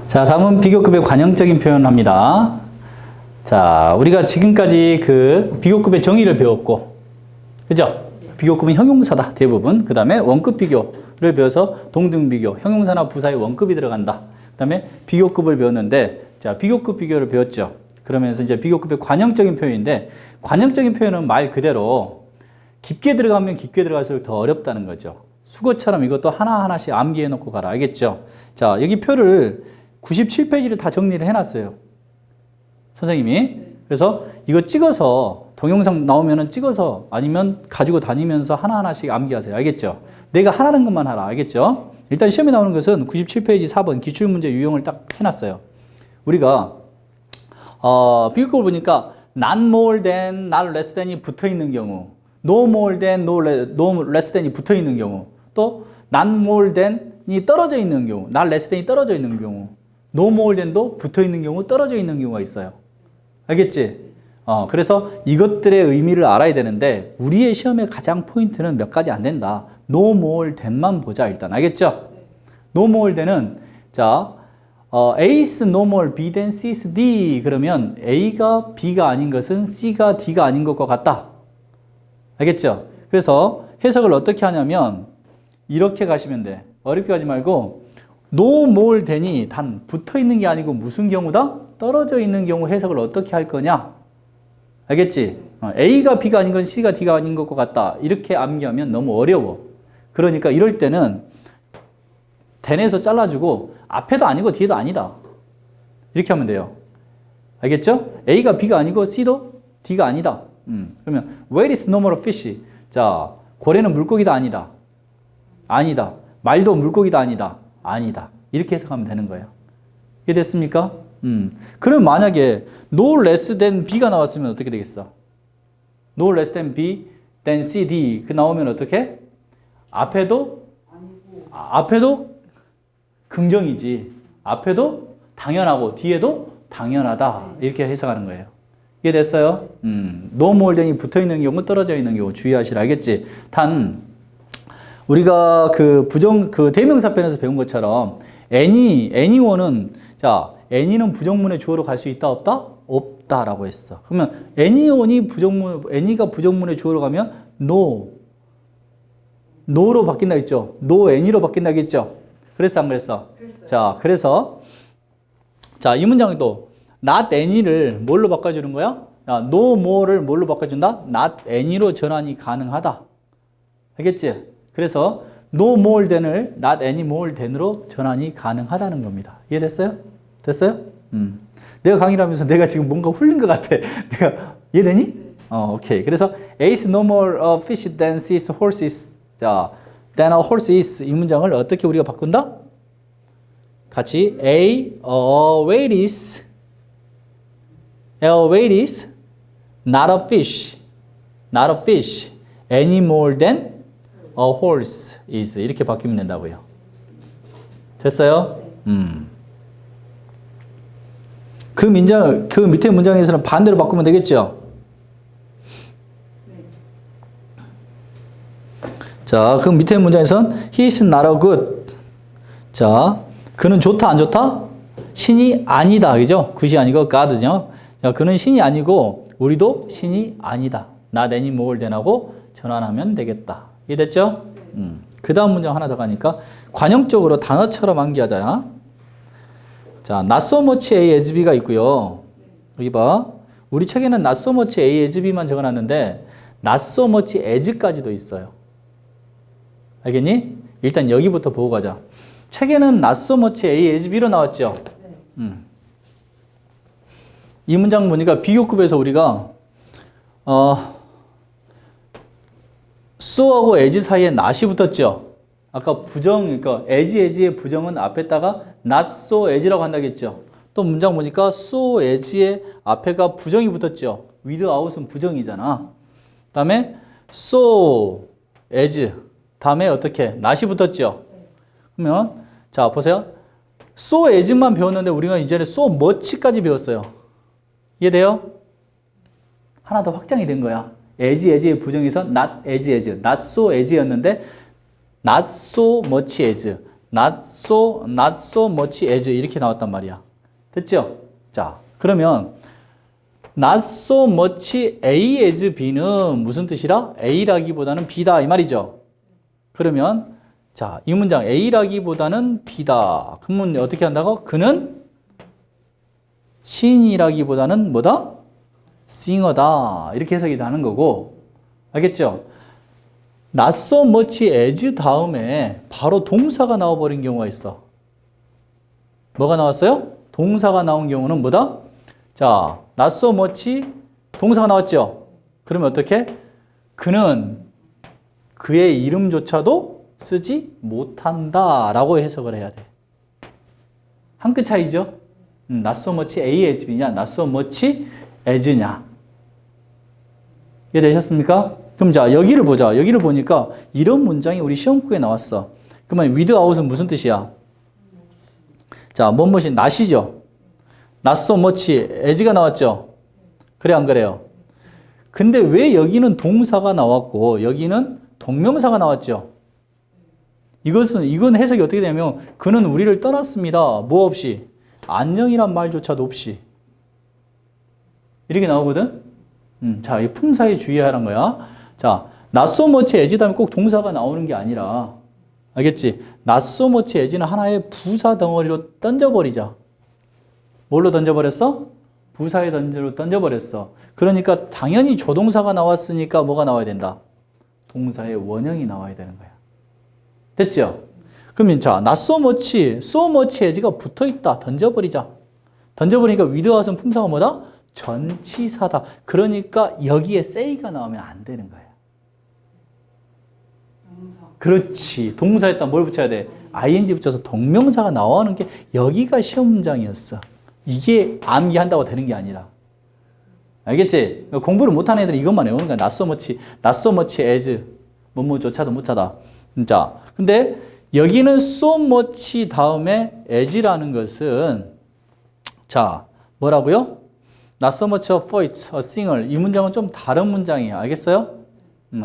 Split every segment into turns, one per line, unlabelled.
자, 다음은 비교급의 관형적인 표현을 합니다. 자, 우리가 지금까지 그 비교급의 정의를 배웠고, 그죠? 비교급은 형용사다, 대부분. 그 다음에 원급 비교를 배워서 동등 비교, 형용사나 부사의 원급이 들어간다. 그 다음에 비교급을 배웠는데, 자, 비교급 비교를 배웠죠. 그러면서 이제 비교급의 관형적인 표현인데, 관형적인 표현은 말 그대로 깊게 들어가면 깊게 들어갈수록 더 어렵다는 거죠. 수거처럼 이것도 하나하나씩 암기해 놓고 가라. 알겠죠? 자, 여기 표를 97페이지를 다 정리를 해놨어요. 선생님이. 그래서 이거 찍어서 동영상 나오면은 찍어서 아니면 가지고 다니면서 하나하나씩 암기하세요. 알겠죠? 내가 하라는 것만 하라. 알겠죠? 일단 시험에 나오는 것은 97페이지 4번 기출문제 유형을 딱 해놨어요. 우리가 비교급을 보니까 not more than, not less than이 붙어있는 경우, no more than, no less than이 붙어있는 경우, 또 not more than이 떨어져 있는 경우, not less than이 떨어져 있는 경우, no more than도 붙어있는 경우, 떨어져 있는 경우가 있어요. 알겠지? 그래서 이것들의 의미를 알아야 되는데 우리의 시험의 가장 포인트는 몇 가지 안 된다. no more than만 보자 일단. 알겠죠? no more than은 자 A is no more B than C is D 그러면 A가 B가 아닌 것은 C가 D가 아닌 것과 같다. 알겠죠? 그래서 해석을 어떻게 하냐면 이렇게 가시면 돼. 어렵게 가지 말고 no more than이 단 붙어 있는 게 아니고 무슨 경우다? 떨어져 있는 경우 해석을 어떻게 할 거냐? 알겠지? A가 B가 아닌 건 C가 D가 아닌 것과 같다. 이렇게 암기하면 너무 어려워. 그러니까 이럴 때는 than에서 잘라주고 앞에도 아니고 뒤에도 아니다. 이렇게 하면 돼요. 알겠죠? A가 B가 아니고 C도 D가 아니다. 그러면 where is no more fish? 자, 고래는 물고기다 아니다. 아니다. 말도 물고기다 아니다. 아니다. 이렇게 해석하면 되는 거예요. 이해됐습니까? 그럼 만약에 no less than B가 나왔으면 어떻게 되겠어? no less than B, then C, D 그 나오면 어떻게? 앞에도 긍정이지. 앞에도 당연하고 뒤에도 당연하다. 이렇게 해석하는 거예요. 이해됐어요? no more than이 붙어 있는 경우, 떨어져 있는 경우 주의하시라. 알겠지? 단 우리가 그 대명사 편에서 배운 것처럼 anyone은 자 any는 부정문의 주어로 갈 수 있다 없다? 없다라고 했어. 그러면 any가 부정문의 주어로 가면 no로 바뀐다 했죠. no any로 바뀐다 했죠. 그랬어 안 그랬어? 자, 그래서 자, 이 문장이 또 not any를 뭘로 바꿔주는 거야? no more를 뭘로 바꿔준다? not any로 전환이 가능하다. 알겠지? 그래서 no more than을 not any more than으로 전환이 가능하다는 겁니다. 이해됐어요? 됐어요? 내가 강의를 하면서 내가 지금 뭔가 훌린 것 같아. 내가 이해되니? 오케이. 그래서 A is no more a fish than C is horse is. 자, than a horse is 이 문장을 어떻게 우리가 바꾼다? 같이 A weight is not a fish any more than a horse is 이렇게 바뀌면 된다고요. 됐어요? 그 밑에 문장에서는 반대로 바꾸면 되겠죠? 자, 그 밑에 문장에서는 he is not a good. 자, 그는 좋다 안 좋다? 신이 아니다. 그죠? 굿이 아니고 god죠. 자, 그는 신이 아니고 우리도 신이 아니다. not any more than하고 전환하면 되겠다. 이해됐죠? 그 다음 문장 하나 더 가니까 관형적으로 단어처럼 암기하자. 자, not so much A as B가 있고요. 여기 봐. 우리 책에는 not so much A as B만 적어놨는데 not so much as까지도 있어요. 알겠니? 일단 여기부터 보고 가자. 책에는 not so much A as B로 나왔죠? 이 문장 보니까 비교급에서 우리가 so하고 as 사이에 not이 붙었죠? 아까 그러니까 as의 부정은 앞에다가 not so as라고 한다겠죠? 또 문장 보니까 so as의 앞에가 부정이 붙었죠? without은 부정이잖아. 그 다음에 so as 다음에 어떻게? not이 붙었죠? 그러면 자 보세요. so as만 배웠는데 우리가 이제는 so much까지 배웠어요. 이해돼요? 하나 더 확장이 된 거야. as의 부정에서 not as, not so as였는데 not so much as, not so much as 이렇게 나왔단 말이야. 됐죠? 자, 그러면 not so much A as B는 무슨 뜻이라? A라기보다는 B다 이 말이죠. 그러면 자, 이 문장 A라기보다는 B다. 그러면 어떻게 한다고? 그는 시인이라기보다는 뭐다? 싱어다. 이렇게 해석이 되는 거고. 알겠죠? not so much as 다음에 바로 동사가 나와버린 경우가 있어. 뭐가 나왔어요? 동사가 나온 경우는 뭐다? 자, not so much 동사가 나왔죠? 그러면 어떻게? 그는 그의 이름조차도 쓰지 못한다 라고 해석을 해야 돼. 한 끗 차이죠? not so much A as B냐, not so much as냐. 이해되셨습니까? 그럼 자, 여기를 보자. 여기를 보니까 이런 문장이 우리 시험구에 나왔어. 그러면 without은 무슨 뜻이야? 자, 뭐뭐이 not이죠? not so much as가 나왔죠? 그래, 안 그래요? 근데 왜 여기는 동사가 나왔고 여기는 동명사가 나왔죠? 이건 해석이 어떻게 되냐면 그는 우리를 떠났습니다. 뭐 없이? 안녕이란 말조차도 없이. 이렇게 나오거든? 자, 이 품사에 주의하라는 거야. 자, not so much as 다음에 꼭 동사가 나오는 게 아니라, 알겠지? not so much as는 하나의 부사 덩어리로 던져버리자. 뭘로 던져버렸어? 부사의 던지로 던져버렸어. 그러니까 당연히 조동사가 나왔으니까 뭐가 나와야 된다? 동사의 원형이 나와야 되는 거야. 됐죠? 그러면 자, not so much as가 붙어있다. 던져버리자. 던져버리니까 without은 품사가 뭐다? 전치사다. 그러니까 여기에 say가 나오면 안 되는 거야. 그렇지. 동사에다 뭘 붙여야 돼? ing 붙여서 동명사가 나오는 게 여기가 시험 문장이었어. 이게 암기한다고 되는 게 아니라. 알겠지? 공부를 못하는 애들이 이것만 외우는 거야. not so much as 뭐뭐조차도 못하다. 자, 근데 여기는 so much 다음에 as라는 것은 자, 뭐라고요? not so much a poet, a singer. 이 문장은 좀 다른 문장이에요. 알겠어요?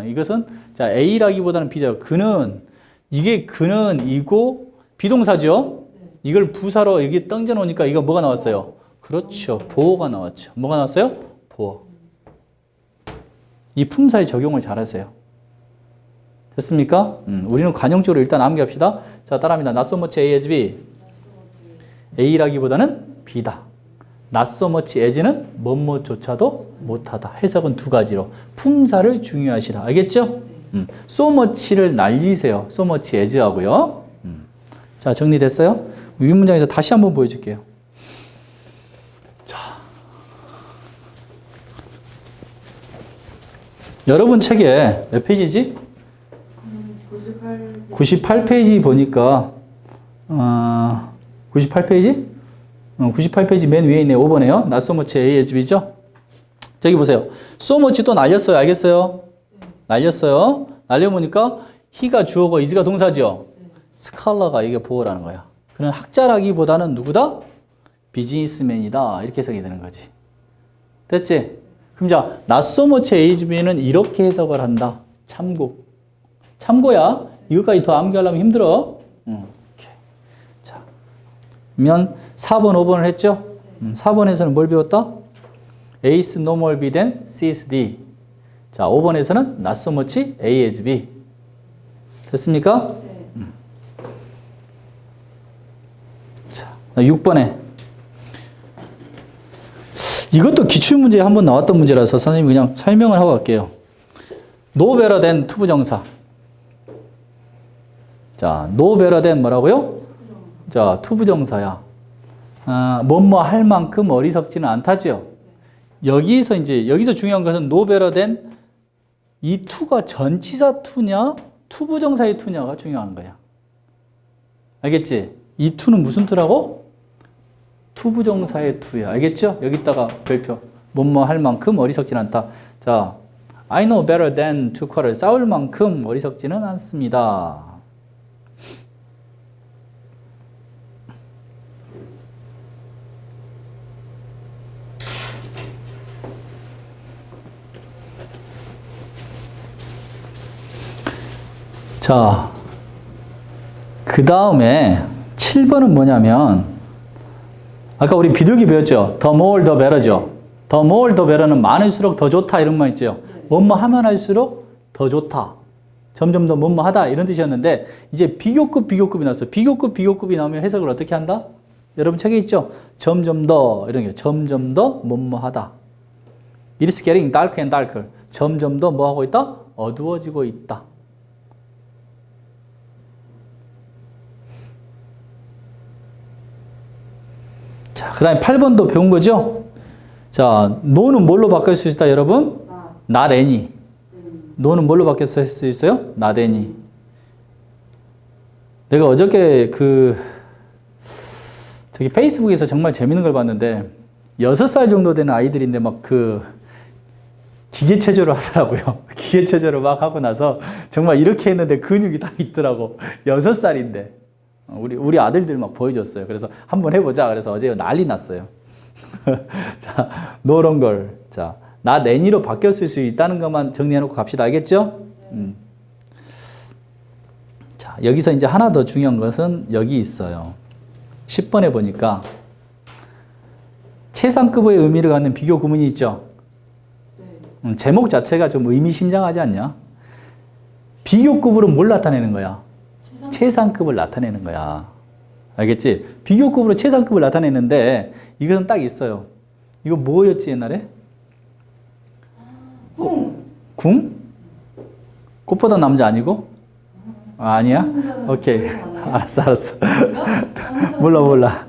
이것은 자, A라기보다는 B죠. 그는 이게 그는 이고 비동사죠. 이걸 부사로 여기 던져 놓으니까 이거 뭐가 나왔어요? 그렇죠. 보어가 나왔죠. 뭐가 나왔어요? 보어. 이 품사의 적용을 잘하세요. 됐습니까? 우리는 관용적으로 일단 암기합시다. 자, 따라합니다. not so much A as B. A라기보다는 B다. not so much as는 뭐뭐조차도 못하다. 해석은 두 가지로. 품사를 중요하시라. 알겠죠? so much를 날리세요. so much as 하고요. 자, 정리됐어요? 윗문장에서 다시 한번 보여줄게요. 자, 여러분 책에 몇 페이지지? 98페이지 보니까 98페이지? 98페이지 맨 위에 있네. 5번에요. not so much A as B죠? 저기 보세요. so much 또 날렸어요. 알겠어요? 날렸어요. 날려보니까 he가 주어고 is가 동사죠? 스칼라가 이게 보어라는 거야. 그는 학자라기보다는 누구다? 비즈니스맨이다. 이렇게 해석이 되는 거지. 됐지? 그럼 자, not so much A as B는 이렇게 해석을 한다. 참고. 참고야. 이것까지 더 암기하려면 힘들어. 자, 그러면 4번, 5번을 했죠? 4번에서는 뭘 배웠다? A is no more B than C is D. 자, 5번에서는 not so much A as B. 됐습니까? 자, 6번에. 이것도 기출문제에 한번 나왔던 문제라서 선생님이 그냥 설명을 하고 갈게요. No better than 투부정사. 자, no better than 뭐라고요? 자, 투부정사야. 뭐뭐 할 만큼 어리석지는 않다죠. 여기서 중요한 것은 no better than 이 to가 전치사 to냐, 투부정사의 to냐가 중요한 거야. 알겠지? 이 to는 무슨 to라고? 투부정사의 to야. 알겠죠? 여기다가 별표. 뭐뭐 할 만큼 어리석지는 않다. 자, I know better than to quarrel. 싸울 만큼 어리석지는 않습니다. 자, 그 다음에 7번은 뭐냐면 아까 우리 비둘기 배웠죠? The more the better죠. The more the better는 많을수록 더 좋다 이런 말 있죠. 뭐뭐 하면 할수록 더 좋다. 점점 더 뭐뭐 하다 이런 뜻이었는데 이제 비교급이 나왔어요. 비교급이 나오면 해석을 어떻게 한다? 여러분 책에 있죠? 점점 더 이런 게 점점 더 뭐뭐 하다. It's getting darker and darker. 점점 더 뭐 하고 있다? 어두워지고 있다. 자, 그 다음에 8번도 배운 거죠? 자, no는 뭘로 바뀔 수 있다, 여러분? not any. no는 뭘로 바뀔 수 있어요? not any. 내가 어저께 저기 페이스북에서 정말 재밌는 걸 봤는데 6살 정도 되는 아이들인데 막 기계체조를 하더라고요. 기계체조를 막 하고 나서 정말 이렇게 했는데 근육이 딱 있더라고. 6살인데. 우리 아들들 막 보여줬어요. 그래서 한번 해보자. 그래서 어제 난리 났어요. 자, 노런 걸. 자, not any로 바뀌었을 수 있다는 것만 정리해놓고 갑시다. 알겠죠? 자, 여기서 이제 하나 더 중요한 것은 여기 있어요. 10번에 보니까 최상급의 의미를 갖는 비교 구문이 있죠. 제목 자체가 좀 의미심장하지 않냐? 비교급으로 뭘 나타내는 거야? 최상급을 나타내는 거야. 알겠지? 비교급으로 최상급을 나타내는데 이것은 딱 있어요. 이거 뭐였지 옛날에? 궁? 꽃보다 남자 아니고? 아니야? 오케이. 알았어. 몰라.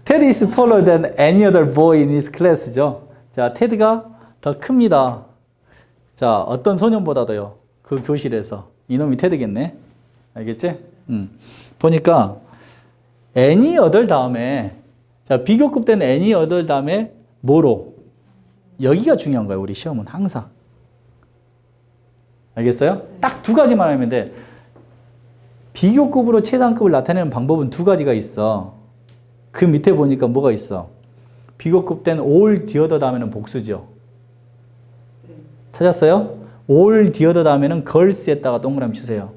Ted is taller than any other boy in his class죠. 자, 테드가 더 큽니다. 자, 어떤 소년보다도요. 그 교실에서. 이놈이 테드겠네. 알겠지? 보니까 any other 다음에 자, 비교급 된 any other 다음에 뭐로? 여기가 중요한 거예요. 우리 시험은 항상. 알겠어요? 딱 두 가지만 하면 돼. 비교급으로 최상급을 나타내는 방법은 두 가지가 있어. 그 밑에 보니까 뭐가 있어? 비교급 된 all the other 다음에는 복수죠. 찾았어요? all the other 다음에는 girls에다가 동그라미 주세요.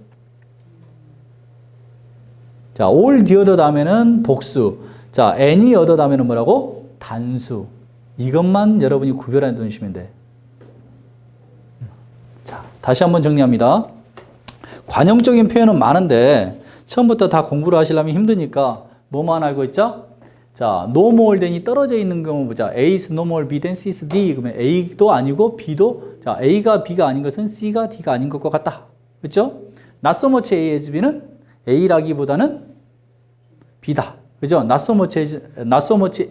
자, all the other 다음에는 복수. 자, any other 다음에는 뭐라고? 단수. 이것만 여러분이 구별해 두시면 돼. 자, 다시 한번 정리합니다. 관용적인 표현은 많은데 처음부터 다 공부를 하시려면 힘드니까 뭐만 알고 있죠? 자, no more than이 떨어져 있는 경우 보자. A is no more B than C is D. 그러면 A도 아니고 B도 자, A가 B가 아닌 것은 C가 D가 아닌 것과 같다. 그렇죠? Not so much A as B는 A라기보다는 B다. 그죠? Not so much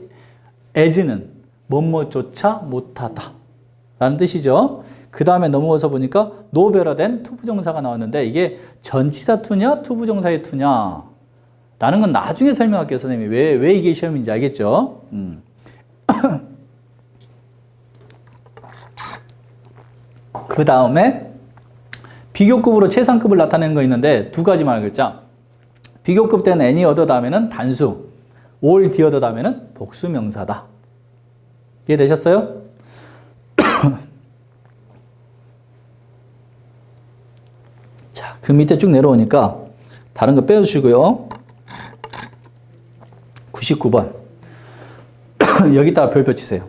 as는 뭐뭐조차 못하다. 라는 뜻이죠. 그 다음에 넘어가서 보니까 no better than 투부정사가 나왔는데 이게 전치사 투냐 투부정사의 투냐 라는 건 나중에 설명할게요. 선생님이 왜 이게 시험인지 알겠죠? 그 다음에 비교급으로 최상급을 나타내는 거 있는데 두 가지만 알겠죠? 비교급 된 any other 다음에는 단수, all the other 다음에는 복수 명사다. 이해되셨어요? 자, 그 밑에 쭉 내려오니까 다른 거 빼주시고요. 99번. 여기다가 별표 치세요.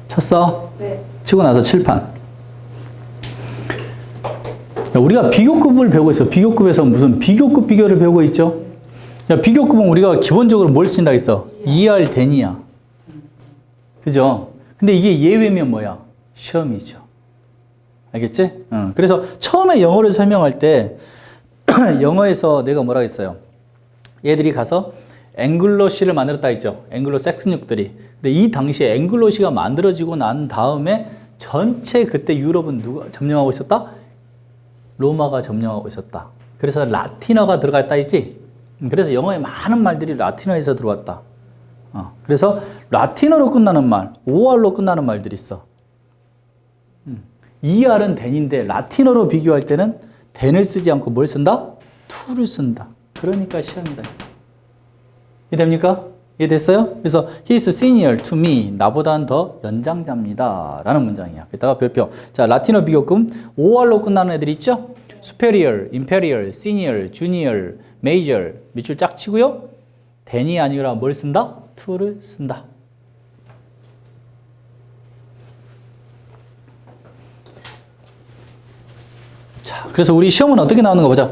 쳤어? 네. 치고 나서 칠판. 우리가 비교급을 배우고 있어. 비교급에서 무슨 비교급 비교를 배우고 있죠? 야, 비교급은 우리가 기본적으로 뭘 쓴다 했어? ER den이야. 그죠? 근데 이게 예외면 뭐야? 시험이죠. 알겠지? 그래서 처음에 영어를 설명할 때 영어에서 내가 뭐라고 했어요? 얘들이 가서 앵글로시를 만들었다 했죠. 앵글로 색슨족들이. 근데 이 당시에 앵글로시가 만들어지고 난 다음에 전체 그때 유럽은 누가 점령하고 있었다? 로마가 점령하고 있었다. 그래서 라틴어가 들어갔다 했지? 그래서 영어에 많은 말들이 라틴어에서 들어왔다. 그래서 라틴어로 끝나는 말, OR로 끝나는 말들이 있어. ER은 then인데 라틴어로 비교할 때는 then을 쓰지 않고 뭘 쓴다? to를 쓴다. 그러니까 시험이다. 이해됩니까? 이해됐어요? 그래서 he is senior to me. 나보다는 더 연장자입니다. 라는 문장이야. 이따가 별표. 자, 라틴어 비교금 5R로 끝나는 애들 있죠? superior, inferior, senior, junior, major. 밑줄 짝 치고요. than이 아니라 뭘 쓴다? to를 쓴다. 자, 그래서 우리 시험은 어떻게 나오는 거 보자.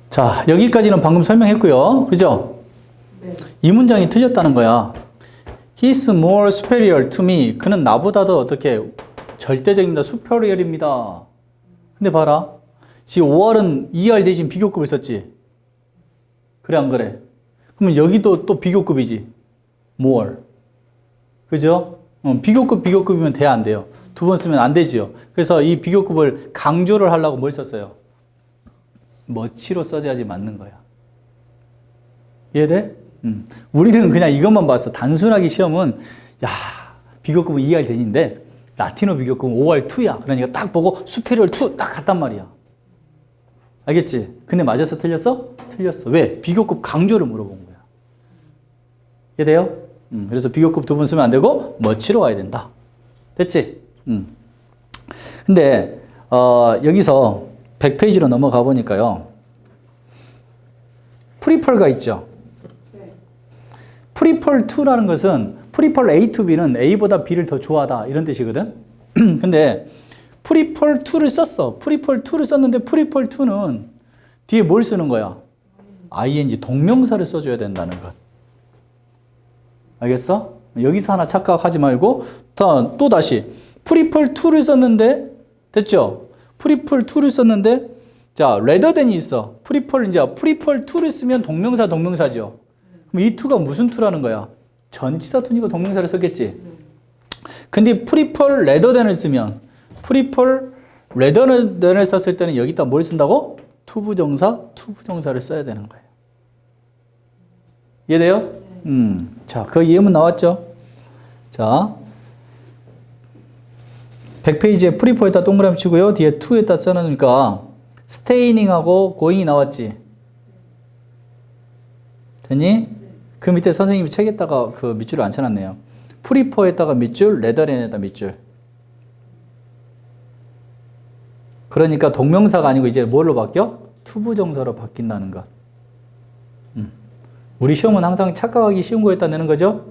자, 여기까지는 방금 설명했고요. 그죠?
네.
이 문장이 틀렸다는 거야. He is more superior to me. 그는 나보다도 어떻게 절대적입니다. superior입니다. 근데 봐라. 지금 5R은 2R 대신 비교급을 썼지. 그래 안 그래? 그러면 여기도 또 비교급이지. more. 그죠? 비교급이면 돼야 안 돼요. 두 번 쓰면 안 되지요. 그래서 이 비교급을 강조를 하려고 뭘 썼어요? much로 써줘야지 맞는 거야. 이해돼? 우리는 그냥 이것만 봤어. 단순하게 시험은 야 비교급은 2R 대인데 라틴어 비교급은 5R2야. 그러니까 딱 보고 superior to 딱 갔단 말이야. 알겠지? 근데 맞았어? 틀렸어? 틀렸어. 왜? 비교급 강조를 물어본 거야. 이해돼요? 그래서 비교급 두 번 쓰면 안 되고 much로 가야 된다. 됐지? 근데 여기서 100페이지로 넘어가 보니까요. 프리펄가 있죠. 프리펄 2라는 것은 프리펄 A to B는 A보다 B를 더 좋아하다 이런 뜻이거든. 근데 프리펄 2를 썼어. 프리펄 2를 썼는데 프리펄 2는 뒤에 뭘 쓰는 거야? ing 동명사를 써줘야 된다는 것. 알겠어? 여기서 하나 착각하지 말고 또 다시 프리펄 2를 썼는데 됐죠? 프리펄 2를 썼는데 자 rather than이 있어. 프리펄 2를 쓰면 동명사죠. 그럼 이 2가 무슨 2라는 거야? 전치사 2니까 동명사를 썼겠지. 근데 프리펄 rather than을 쓰면 프리펄 rather than을 썼을 때는 여기다 뭘 쓴다고? 투부정사를 써야 되는 거예요. 이해돼요? 자, 그 예문 나왔죠? 자, 100페이지에 프리펄에다 동그라미 치고요. 뒤에 to에다 써놓으니까 staining하고 going이 나왔지? 됐니? 그 밑에 선생님이 책에다가 그 밑줄을 안 쳐놨네요. 프리퍼에다가 밑줄, rather than에다 밑줄. 그러니까 동명사가 아니고 이제 뭘로 바뀌어? 투부정사로 바뀐다는 것. 우리 시험은 항상 착각하기 쉬운 거에다 내는 거죠?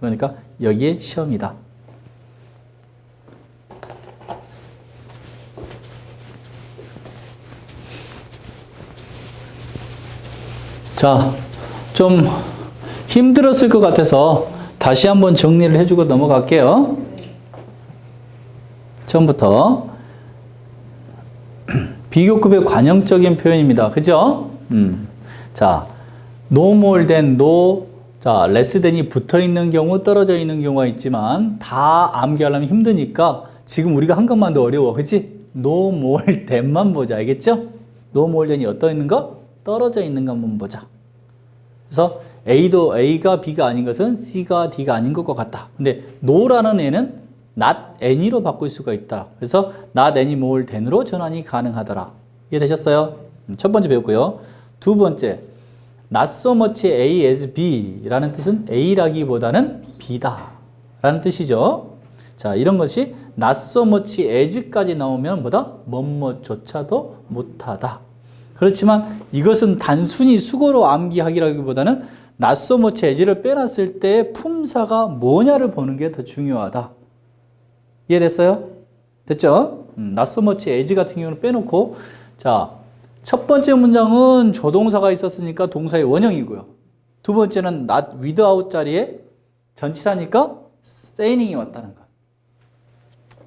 그러니까 여기에 시험이다. 자, 좀 힘들었을 것 같아서 다시 한번 정리를 해주고 넘어갈게요. 처음부터. 비교급의 관형적인 표현입니다. 그죠? 자, no more than, no, 자, less than이 붙어 있는 경우, 떨어져 있는 경우가 있지만 다 암기하려면 힘드니까 지금 우리가 한 것만 더 어려워. 그치? no more than만 보자. 알겠죠? no more than이 어떠 있는 거? 떨어져 있는 것만 보자. 그래서 A가 B가 아닌 것은 C가 D가 아닌 것과 같다. 근데 no라는 애는 not any로 바꿀 수가 있다. 그래서 not any more than으로 전환이 가능하더라. 이해되셨어요? 첫 번째 배웠고요. 두 번째, not so much A as B 라는 뜻은 A라기보다는 B다 라는 뜻이죠. 자, 이런 것이 not so much as까지 나오면 뭐다? 뭐뭐조차도 못하다. 그렇지만 이것은 단순히 수거로 암기하기라기보다는 not so much as를 빼놨을 때 품사가 뭐냐를 보는 게 더 중요하다. 이해됐어요? 됐죠? not so much as 같은 경우는 빼놓고, 자, 첫 번째 문장은 조동사가 있었으니까 동사의 원형이고요. 두 번째는 not without 자리에 전치사니까 saing이 왔다는 것.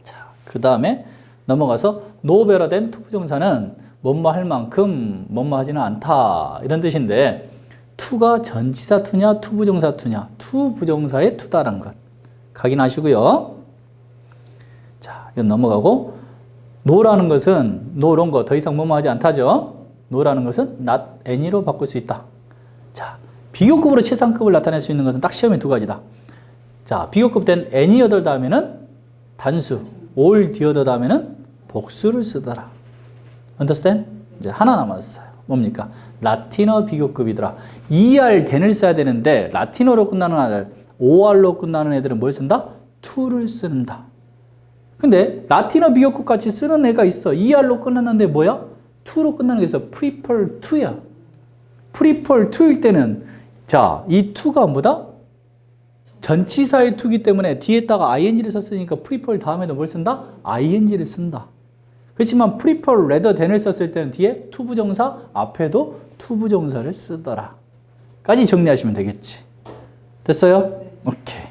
자, 그 다음에 넘어가서 no better than 투부정사는 뭐뭐 할 만큼 뭐뭐 하지는 않다 이런 뜻인데 to가 전치사 to냐 투부정사 to냐 투부정사의 to다라는 것 확인하시고요. 자, 이건 넘어가고 no라는 것은 no 이런 거 더 이상 뭐뭐 하지 않다죠. no라는 것은 not any로 바꿀 수 있다. 자, 비교급으로 최상급을 나타낼 수 있는 것은 딱 시험에 두 가지다. 자, 비교급 된 any other 다음에는 단수, all the other 다음에는 복수를 쓰더라. Understand? 이제 하나 남았어요. 뭡니까? 라틴어 비교급이더라. ER then을 써야 되는데 라틴어로 끝나는 애들, OR로 끝나는 애들은 뭘 쓴다? to를 쓴다. 근데 라틴어 비교급 같이 쓰는 애가 있어. ER로 끝났는데 뭐야? to로 끝나는 게 있어. prefer to야. prefer to일 때는 자, 이 to가 뭐다? 전치사의 to이기 때문에 뒤에다가 ing를 썼으니까 prefer 다음에도 뭘 쓴다? ing를 쓴다. 그렇지만 prefer rather than을 썼을 때는 뒤에 to 부정사, 앞에도 to 부정사를 쓰더라. 까지 정리하시면 되겠지. 됐어요? 오케이.